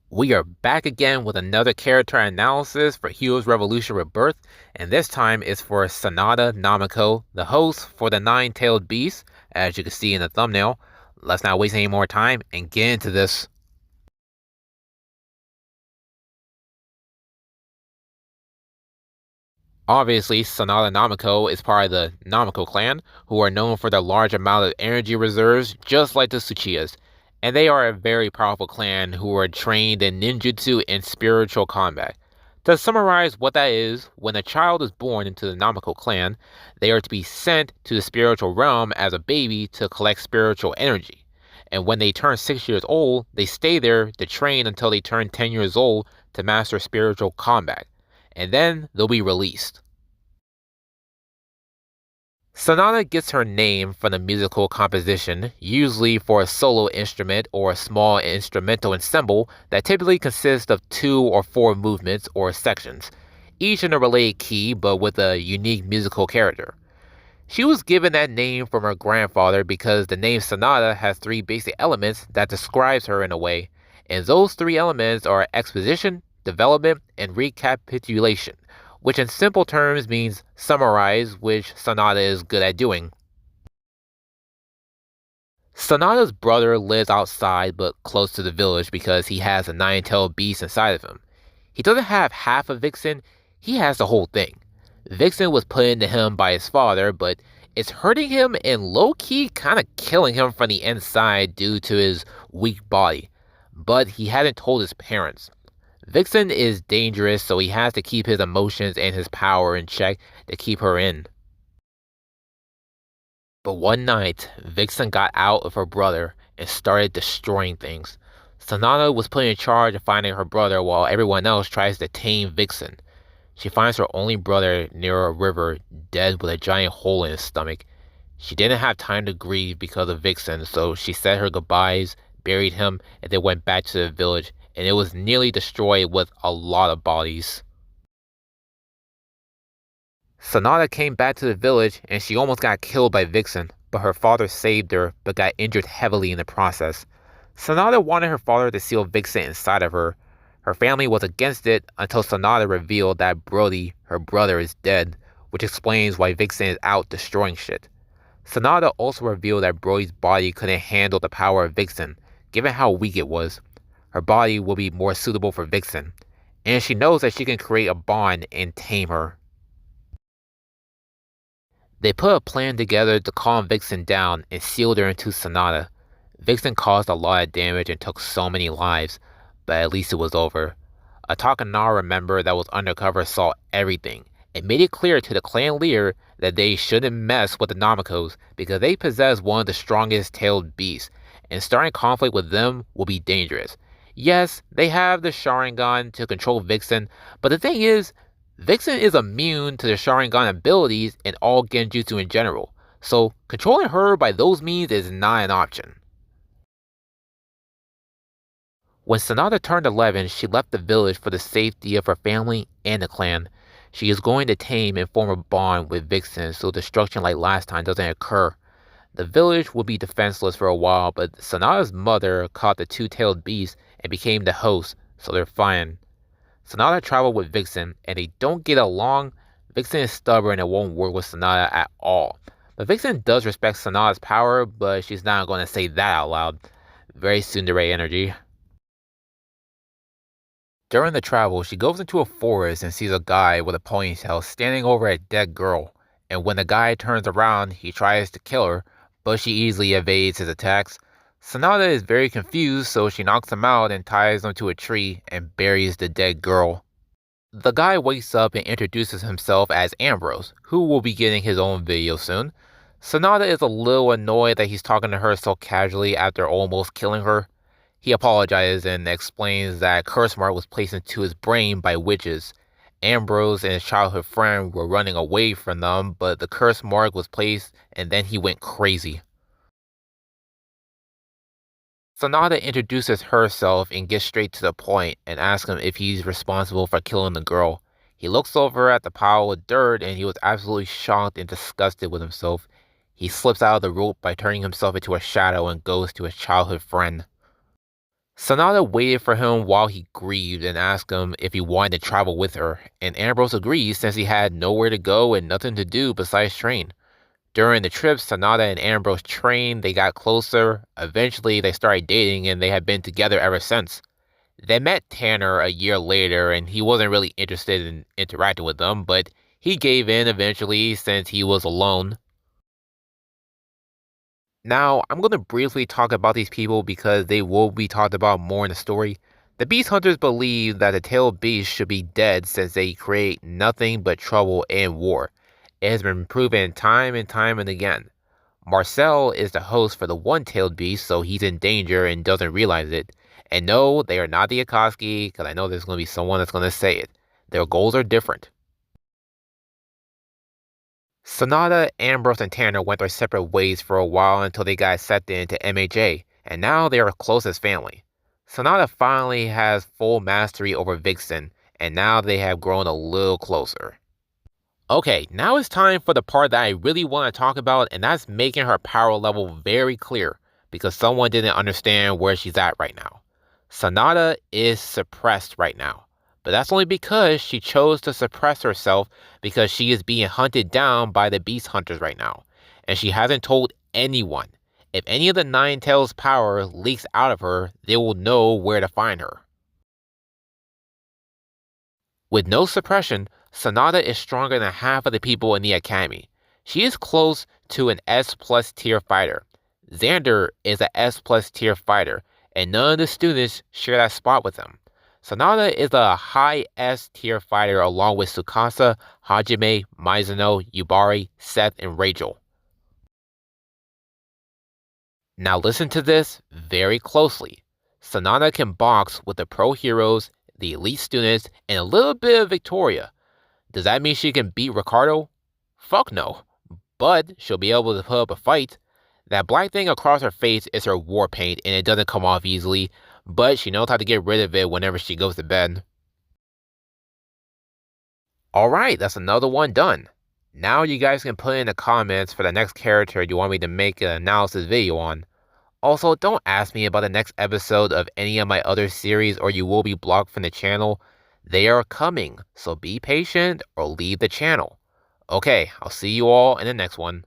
We are back again with another character analysis for Heroes Revolution Rebirth, and this time is for Sonata Namako, the host for the Nine-Tailed Beast, as you can see in the thumbnail. Let's not waste any more time and get into this. Obviously, Sonata Namako is part of the Namako clan, who are known for their large amount of energy reserves, just like the Tsuchiyas. And they are a very powerful clan who are trained in ninjutsu and spiritual combat. To summarize what that is, when a child is born into the Namako clan, they are to be sent to the spiritual realm as a baby to collect spiritual energy. And when they turn 6 years old, they stay there to train until they turn 10 years old to master spiritual combat. And then they'll be released. Sonata gets her name from the musical composition, usually for a solo instrument or a small instrumental ensemble that typically consists of 2 or 4 movements or sections, each in a related key but with a unique musical character. She was given that name from her grandfather because the name Sonata has 3 basic elements that describes her in a way, and those 3 elements are exposition, development, and recapitulation, which in simple terms means summarize, which Sonata is good at doing. Sonata's brother lives outside but close to the village because he has a nine-tailed beast inside of him. He doesn't have half of Vixen, he has the whole thing. Vixen was put into him by his father, but it's hurting him and low-key kinda killing him from the inside due to his weak body. But he hadn't told his parents. Vixen is dangerous, so he has to keep his emotions and his power in check to keep her in. But one night, Vixen got out of her brother and started destroying things. Sonata was put in charge of finding her brother while everyone else tries to tame Vixen. She finds her only brother near a river, dead with a giant hole in his stomach. She didn't have time to grieve because of Vixen, so she said her goodbyes, buried him, and then went back to the village, and it was nearly destroyed with a lot of bodies. Sonata came back to the village and she almost got killed by Vixen, but her father saved her but got injured heavily in the process. Sonata wanted her father to seal Vixen inside of her. Her family was against it until Sonata revealed that Brody, her brother, is dead, which explains why Vixen is out destroying shit. Sonata also revealed that Brody's body couldn't handle the power of Vixen, given how weak it was. Her body will be more suitable for Vixen, and she knows that she can create a bond and tame her. They put a plan together to calm Vixen down and sealed her into Sonata. Vixen caused a lot of damage and took so many lives, but at least it was over. A Takanawa member that was undercover saw everything and made it clear to the clan leader that they shouldn't mess with the Namakos because they possess one of the strongest tailed beasts, and starting conflict with them will be dangerous. Yes, they have the Sharingan to control Vixen, but the thing is, Vixen is immune to the Sharingan abilities and all Genjutsu in general, so controlling her by those means is not an option. When Sonata turned 11, she left the village for the safety of her family and the clan. She is going to tame and form a bond with Vixen so destruction like last time doesn't occur. The village will be defenseless for a while, but Sonata's mother caught the two-tailed beast and became the host, so they're fine. Sonata traveled with Vixen, and they don't get along. Vixen is stubborn and won't work with Sonata at all. But Vixen does respect Sonata's power, but she's not going to say that out loud. Very tsundere energy. During the travel, she goes into a forest and sees a guy with a ponytail standing over a dead girl. And when the guy turns around, he tries to kill her, but she easily evades his attacks. Sonata is very confused, so she knocks him out and ties him to a tree and buries the dead girl. The guy wakes up and introduces himself as Ambrose, who will be getting his own video soon. Sonata is a little annoyed that he's talking to her so casually after almost killing her. He apologizes and explains that curse mark was placed into his brain by witches. Ambrose and his childhood friend were running away from them, but the curse mark was placed and then he went crazy. Sonata introduces herself and gets straight to the point and asks him if he's responsible for killing the girl. He looks over at the pile of dirt and he was absolutely shocked and disgusted with himself. He slips out of the rope by turning himself into a shadow and goes to his childhood friend. Sonata waited for him while he grieved and asked him if he wanted to travel with her, and Ambrose agreed since he had nowhere to go and nothing to do besides train. During the trip, Sonata and Ambrose trained, they got closer, eventually they started dating and they have been together ever since. They met Tanner a year later and he wasn't really interested in interacting with them, but he gave in eventually since he was alone. Now, I'm going to briefly talk about these people because they will be talked about more in the story. The Beast Hunters believe that the tailed beast should be dead since they create nothing but trouble and war. It has been proven time and time and again. Marcel is the host for the one-tailed beast, so he's in danger and doesn't realize it. And no, they are not the Akatsuki, because I know there's going to be someone that's going to say it. Their goals are different. Sonata, Ambrose, and Tanner went their separate ways for a while until they got accepted into MHA, and now they are close as family. Sonata finally has full mastery over Vixen, and now they have grown a little closer. Okay, now it's time for the part that I really want to talk about, and that's making her power level very clear, because someone didn't understand where she's at right now. Sonata is suppressed right now, but that's only because she chose to suppress herself because she is being hunted down by the Beast Hunters right now, and she hasn't told anyone. If any of the Nine Tails power leaks out of her, they will know where to find her. With no suppression, Sonata is stronger than half of the people in the academy. She is close to an S plus tier fighter. Xander is a S plus tier fighter, and none of the students share that spot with him. Sonata is a high S tier fighter along with Tsukasa, Hajime, Mizuno, Yubari, Seth, and Rachel. Now listen to this very closely. Sonata can box with the pro heroes, the elite students, and a little bit of Victoria. Does that mean she can beat Ricardo? Fuck no. But she'll be able to put up a fight. That black thing across her face is her war paint and it doesn't come off easily, but she knows how to get rid of it whenever she goes to bed. Alright, that's another one done. Now you guys can put in the comments for the next character you want me to make an analysis video on. Also, don't ask me about the next episode of any of my other series or you will be blocked from the channel. They are coming, so be patient or leave the channel. Okay, I'll see you all in the next one.